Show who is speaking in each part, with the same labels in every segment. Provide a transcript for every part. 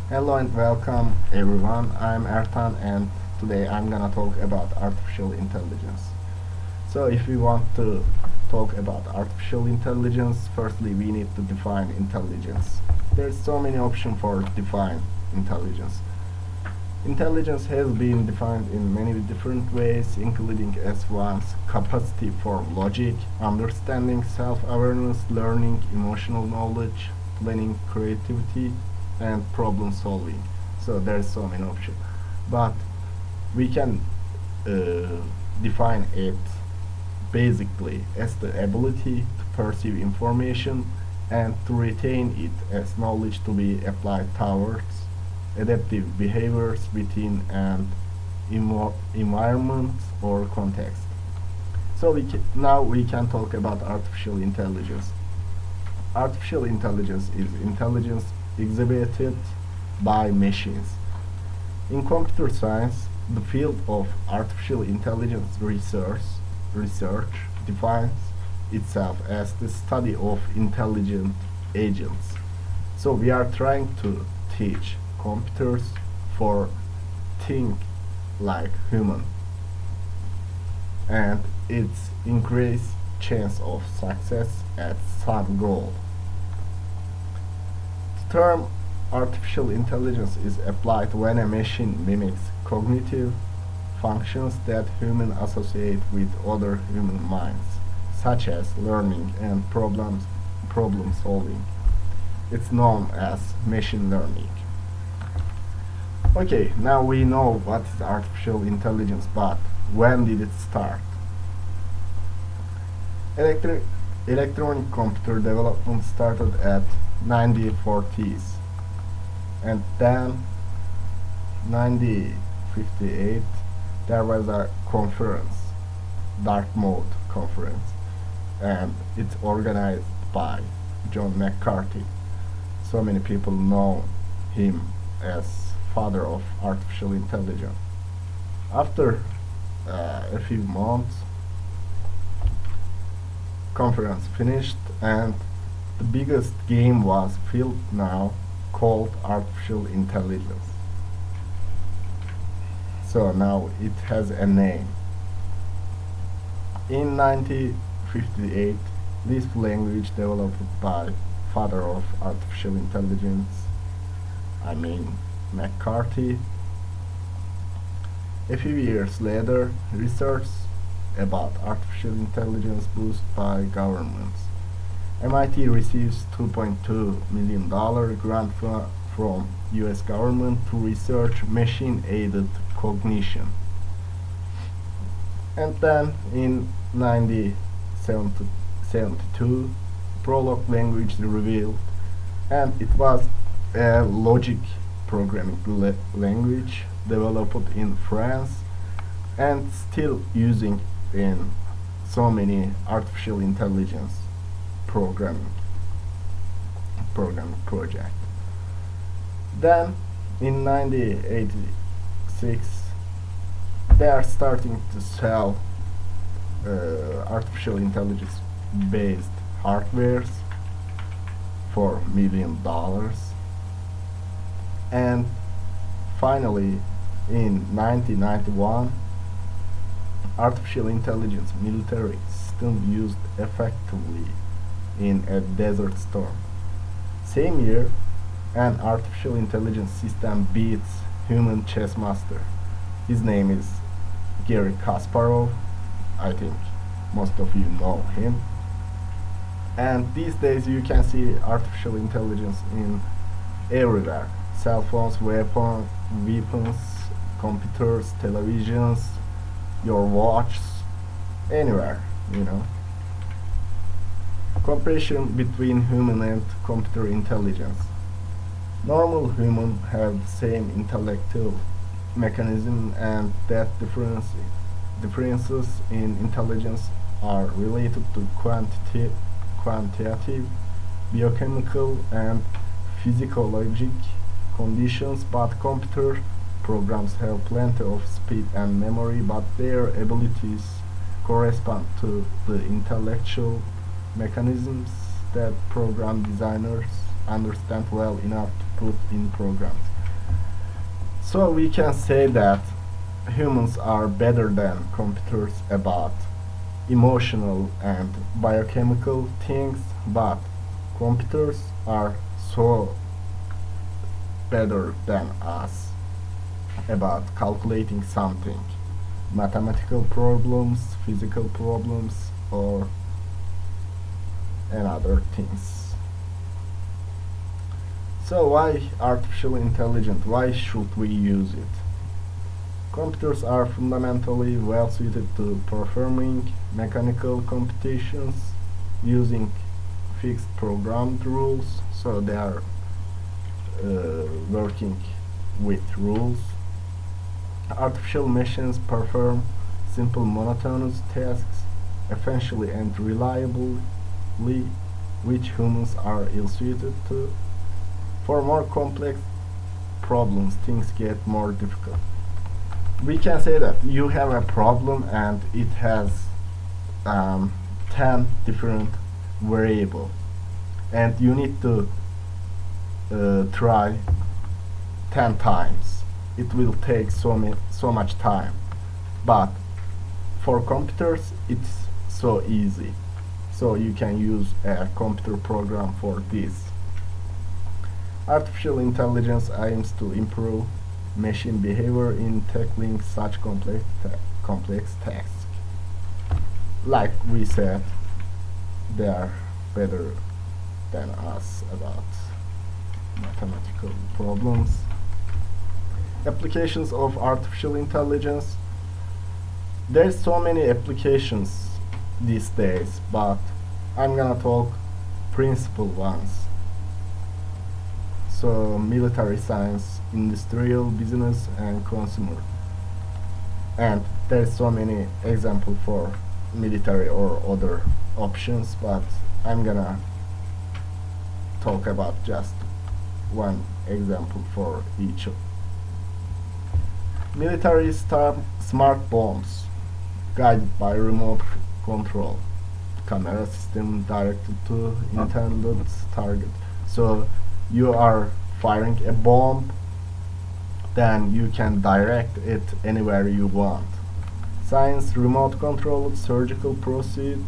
Speaker 1: Hello and welcome everyone. I'm Ertan and today I'm gonna talk about artificial intelligence. So if we want to talk about artificial intelligence, firstly we need to define intelligence. There's so many options for define intelligence. Intelligence has been defined in many different ways, including as one's capacity for logic, understanding, self-awareness, learning, emotional knowledge, planning, creativity, and problem solving. So there's so many options. But we can uh, define it basically as the ability to perceive information and to retain it as knowledge to be applied towards adaptive behaviors within an environment or context. So now we can talk about artificial intelligence. Artificial intelligence is intelligence exhibited by machines. In computer science, the field of artificial intelligence research defines itself as the study of intelligent agents. So we are trying to teach computers for think like human, and its increased chance of success at some goal. The term artificial intelligence is applied when a machine mimics cognitive functions that humans associate with other human minds, such as learning and problem solving. It's known as machine learning. Okay, now we know what is artificial intelligence, but when did it start? Electri- Electronic computer development started at 1940s, and then 1958 there was a conference, Dartmouth conference, and it's organized by John McCarthy. So many people know him as father of artificial intelligence. After a few months, conference finished and the biggest game was field now called artificial intelligence. So now it has a name. In 1958, this language developed by father of artificial intelligence, I mean McCarthy. A few years later, research about artificial intelligence boosted by governments. MIT receives $2.2 million grant from US government to research machine-aided cognition. And then in 1972, Prolog language revealed, and it was a logic programming language developed in France and still using in so many artificial intelligence programming project. Then in 1986 they are starting to sell artificial intelligence based hardwares for $1 million, and finally in 1991 artificial intelligence military system used effectively in a desert storm. Same year, an artificial intelligence system beats human chess master. His name is Gary Kasparov. I think most of you know him. And these days you can see artificial intelligence in everywhere. Cell phones, weapons, computers, televisions, your watch, anywhere, you know. Comparison between human and computer intelligence. Normal humans have the same intellectual mechanism, and that differences in intelligence are related to quantitative, biochemical, and physiologic conditions, but computer programs have plenty of speed and memory, but their abilities correspond to the intellectual mechanisms that program designers understand well enough to put in programs. So we can say that humans are better than computers about emotional and biochemical things, but computers are so better than us about calculating something, mathematical problems, physical problems, or another things. So why artificial intelligence? Why should we use it? Computers are fundamentally well suited to performing mechanical computations using fixed programmed rules, so they are working with rules. Artificial machines perform simple monotonous tasks efficiently and reliably, which humans are ill-suited to. For more complex problems, things get more difficult. We can say that you have a problem and it has 10 different variables, and you need to try 10 times. It will take so much time, but for computers it's so easy, so you can use a computer program for this. Artificial intelligence aims to improve machine behavior in tackling such complex tasks. Like we said, they are better than us about mathematical problems. Applications of artificial intelligence. There's so many applications these days, but I'm gonna talk principal ones. So military science, industrial, business, and consumer. And there's so many examples for military or other options, but I'm gonna talk about just one example for each. Military smart bombs guided by remote control, camera system directed to intended target. So you are firing a bomb, then you can direct it anywhere you want. Science, remote controlled surgical procedures,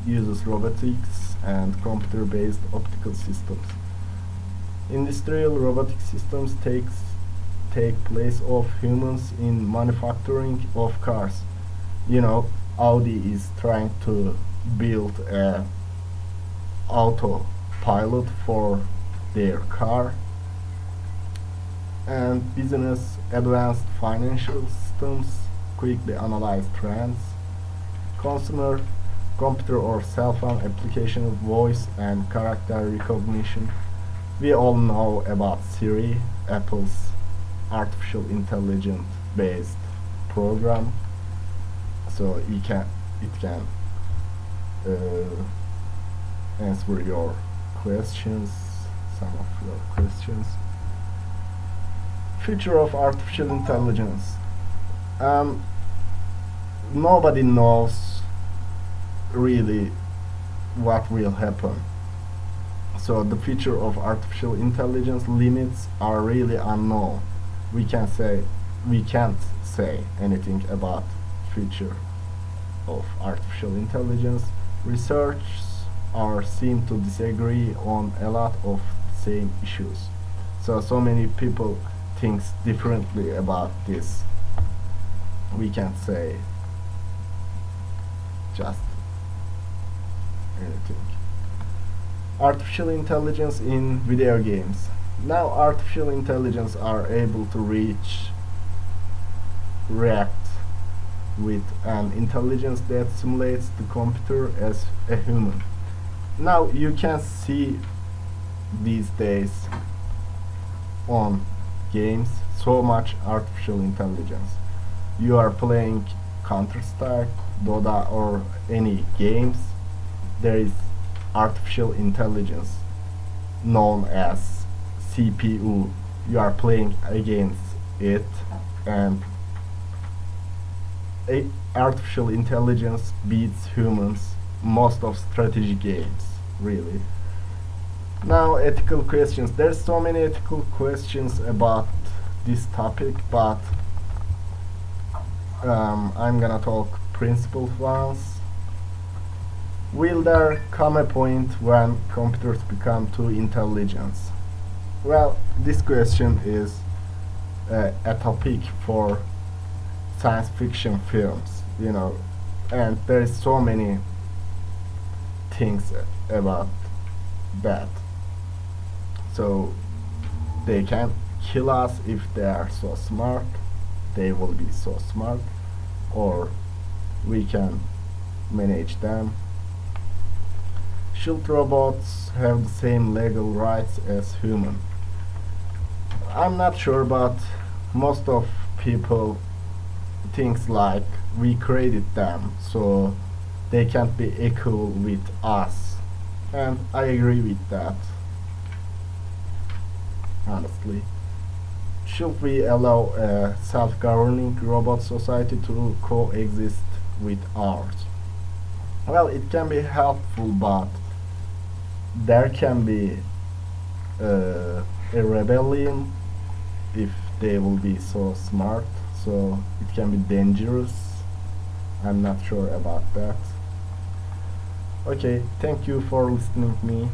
Speaker 1: uses robotics and computer-based optical systems. Industrial robotic systems take place of humans in manufacturing of cars. You know, Audi is trying to build a autopilot for their car. And business, advanced financial systems quickly analyze trends. Consumer, computer or cell phone application of voice and character recognition. We all know about Siri, Apple's artificial intelligence based program. So it can answer your questions, some of your questions. Future of artificial intelligence. Nobody knows really what will happen. So the future of artificial intelligence limits are really unknown. We can't say anything about future of artificial intelligence. Researchers seem to disagree on a lot of same issues. So many people thinks differently about this. We can't say just anything. Artificial intelligence in video games. Now artificial intelligence are able to react with an intelligence that simulates the computer as a human. Now you can see these days on games so much artificial intelligence. You are playing Counter-Strike, Dota or any games, there is artificial intelligence known as CPU. You are playing against it, and artificial intelligence beats humans most of strategy games, really. Now, ethical questions. There's so many ethical questions about this topic, but I'm gonna talk principled ones. Will there come a point when computers become too intelligent? Well, this question is a topic for science fiction films, and there is so many things about that. So they can kill us if they are so smart. They will be so smart, or we can manage them. Should robots have the same legal rights as humans? I'm not sure, but most of people thinks like we created them, so they can't be equal with us. And I agree with that, honestly. Should we allow a self-governing robot society to coexist with ours? Well, it can be helpful, but there can be a rebellion if they will be so smart, so it can be dangerous. I'm not sure about that. Okay, thank you for listening to me.